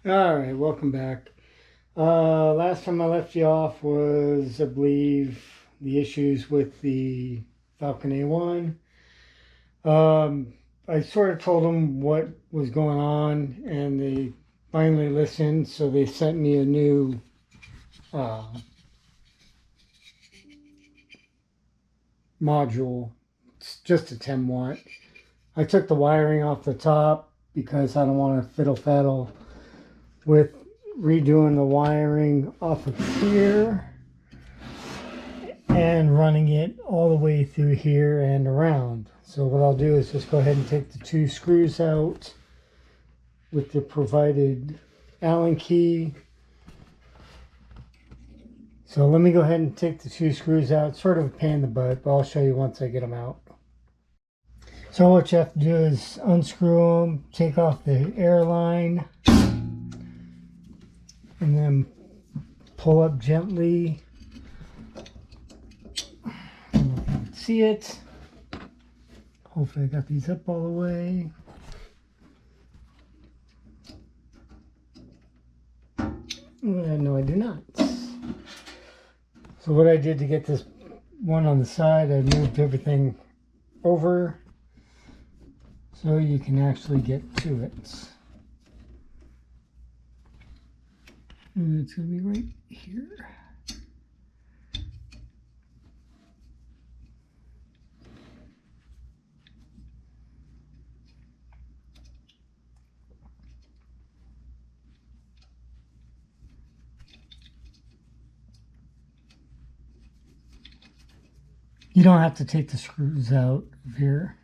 Alright, welcome back. Last time I left you off was, I believe, the issues with the Falcon A1. I sort of told them what was going on, and they finally listened, so they sent me a new module. It's just a 10 watt. I took the wiring off the top because I don't want to fiddle-faddle with redoing the wiring off of here and running it all the way through here and around. So what I'll do is just go ahead and take the two screws out with the provided Allen key. So let me go ahead and take the two screws out. It's sort of a pain in the butt, but I'll show you once I get them out. So what you have to do is unscrew them, take off the air line, and then pull up gently. I don't know if you can see it. Hopefully I got these up all the way. No, I do not. So what I did to get this one on the side, I moved everything over so you can actually get to it. And it's going to be right here. You don't have to take the screws out of here.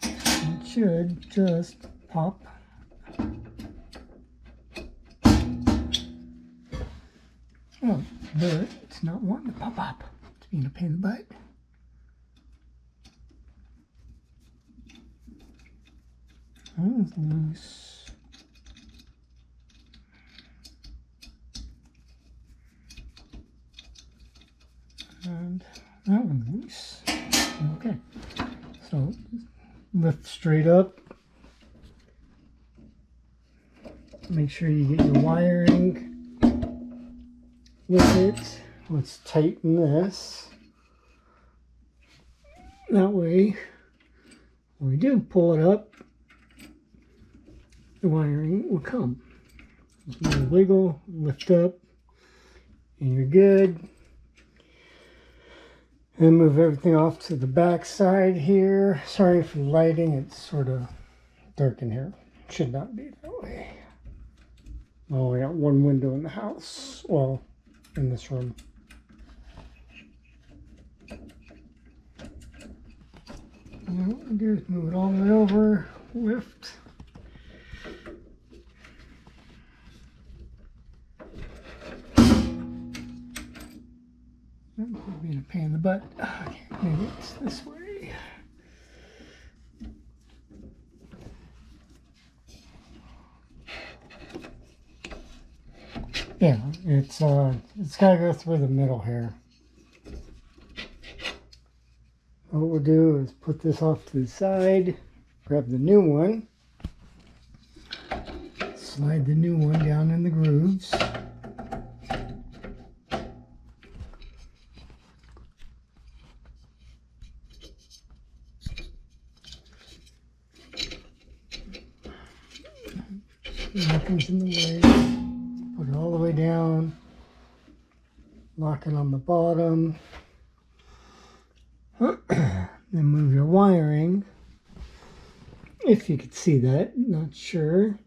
It should just pop. Oh, but it's not wanting to pop up. It's being a pain in the butt. Oh, it's loose. And that one's loose. Okay. So lift straight up. Make sure you get your wiring with it. Let's tighten this. That way, when we do pull it up, the wiring will come. Just a little wiggle, lift up, and you're good. And move everything off to the back side here. Sorry for the lighting, it's sort of dark in here. Should not be that way. Well, we got one window in the house. Well, in this room. And what we do is move it all the way over, lift. That would be a pain in the butt. Okay, maybe it's this way. Yeah, it's got to go through the middle here. What we'll do is put this off to the side, grab the new one, slide the new one down in the grooves. Nothing's in the way. Put it all the way down. Lock it on the bottom. Then move your wiring. If you could see that, not sure.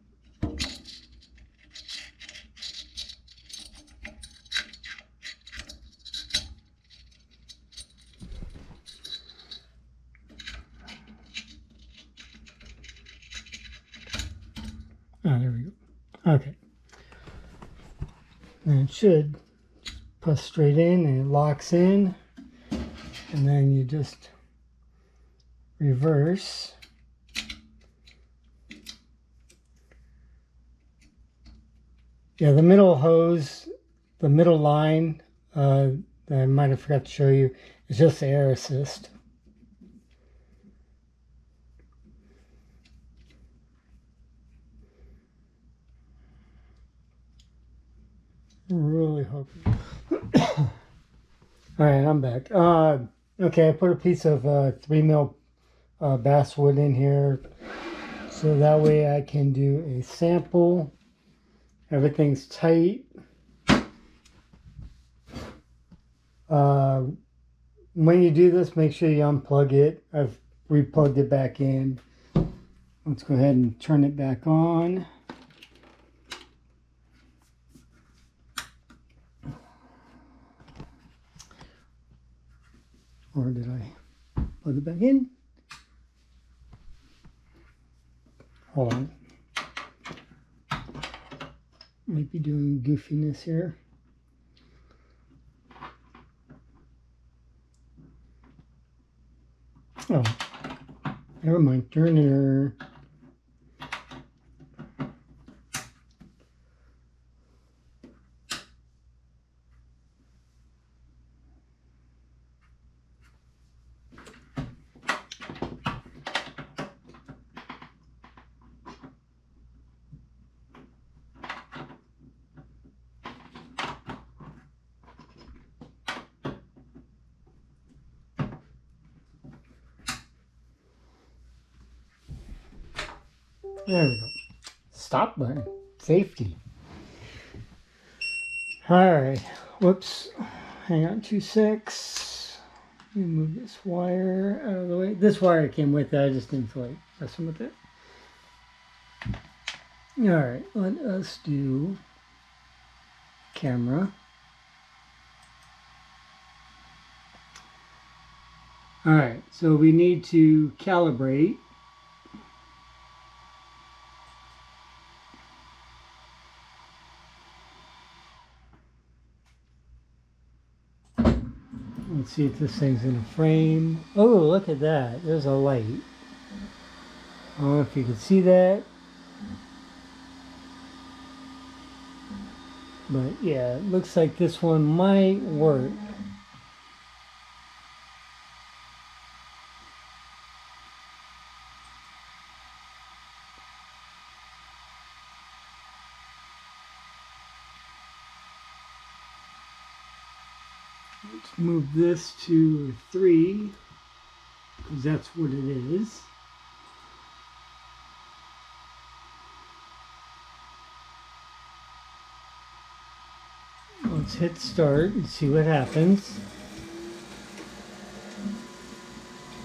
Oh, there we go. Okay. And it should press straight in and it locks in. And then you just reverse. Yeah, the middle hose, the middle line, that I might have forgot to show you, is just the air assist. hope. All right, I'm back. Okay, I put a piece of 3 mil basswood in here, so that way I can do a sample. Everything's tight. When you do this, make sure you unplug it. I've replugged it back in. Let's go ahead and turn it back on. Or did I plug it back in? Hold on. Might be doing goofiness here. Oh, never mind. Turn her. There we go. Stop button. Safety. Alright. Whoops. Hang on 2 secs. Let me move this wire out of the way. This wire came with it. I just didn't feel like messing with it. Alright. Let us do camera. Alright. So we need to calibrate. Let's see if this thing's in a frame. Oh, look at that. There's a light. I don't know if you can see that. But yeah, it looks like this one might work. Let's move this to 3, because that's what it is. Let's hit start and see what happens.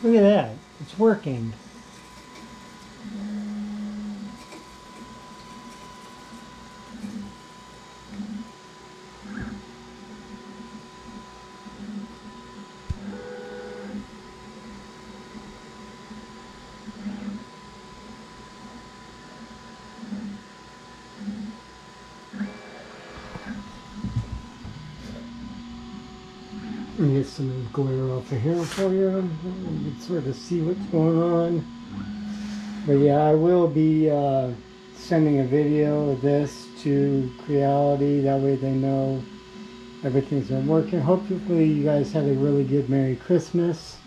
Look at that, it's working. Let me get some of the glare off of here for you. You can sort of see what's going on. But yeah, I will be sending a video of this to Creality. That way they know everything's been working. Hopefully you guys had a really good Merry Christmas.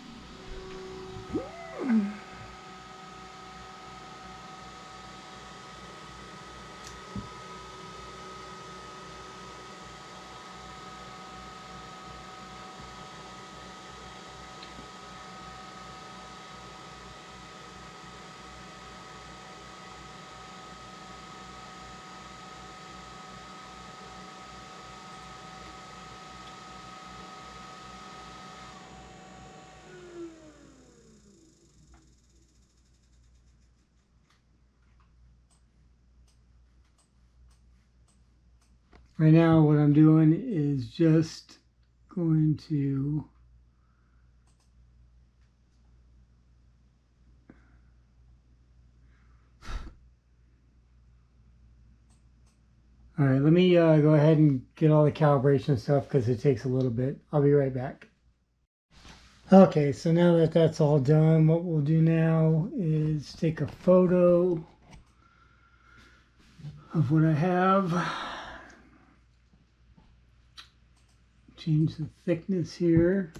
Right now what I'm doing is just going to Alright, let me go ahead and get all the calibration stuff because it takes a little bit. I'll be right back. Okay, so now that that's all done, what we'll do now is take a photo of what I have. Change the thickness here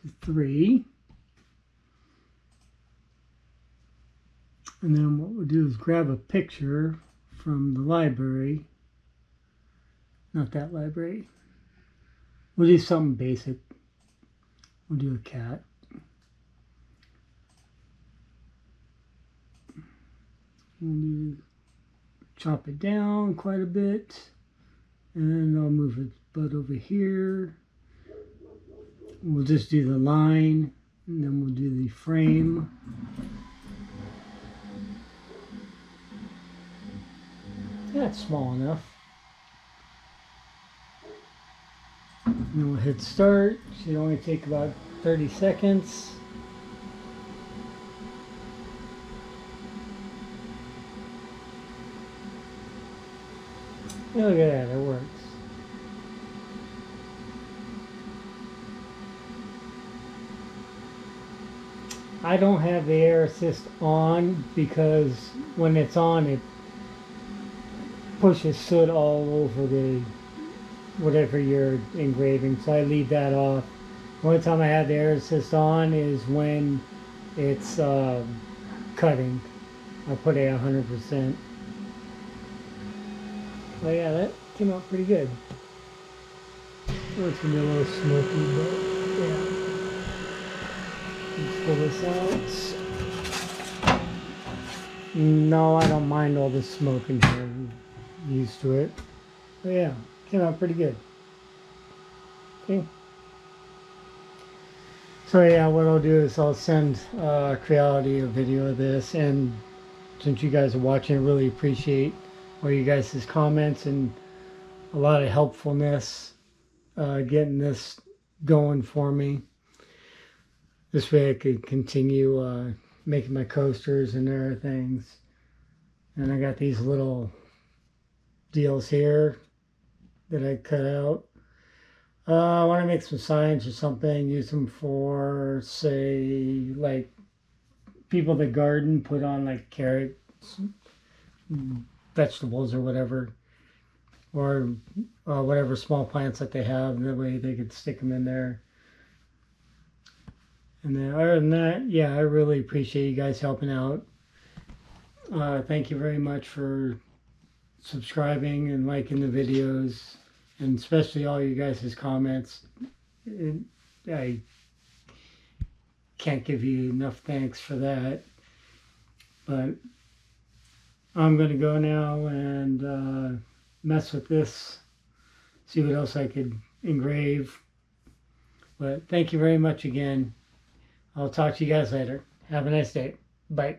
to 3. And then what we'll do is grab a picture from the library. Not that library. We'll do something basic. We'll do a cat. We'll chop it down quite a bit. And I'll move its butt over here. We'll just do the line. And then we'll do the frame. That's small enough. And then we'll hit start. Should only take about 30 seconds. Look at that, it works. I don't have the air assist on because when it's on, it pushes soot all over the whatever you're engraving, so I leave that off. The only time I have the air assist on is when it's cutting. I put it at 100%. But yeah, that came out pretty good. It's gonna be a little smoky, but yeah. Let's pull this out. No, I don't mind all the smoke in here. I'm used to it. But yeah, came out pretty good. Okay. So yeah, what I'll do is I'll send Creality a video of this, and since you guys are watching, I really appreciate all you guys' comments and a lot of helpfulness getting this going for me. This way I could continue making my coasters and other things. And I got these little deals here that I cut out. I want to make some signs or something, use them for, say, like people that garden, put on like carrots, vegetables or whatever, or whatever small plants that they have. That way they could stick them in there. And then other than that, yeah, I really appreciate you guys helping out. Thank you very much for subscribing and liking the videos, and especially all you guys' comments. I can't give you enough thanks for that. But I'm going to go now and mess with this, see what else I could engrave. But thank you very much again. I'll talk to you guys later. Have a nice day. Bye.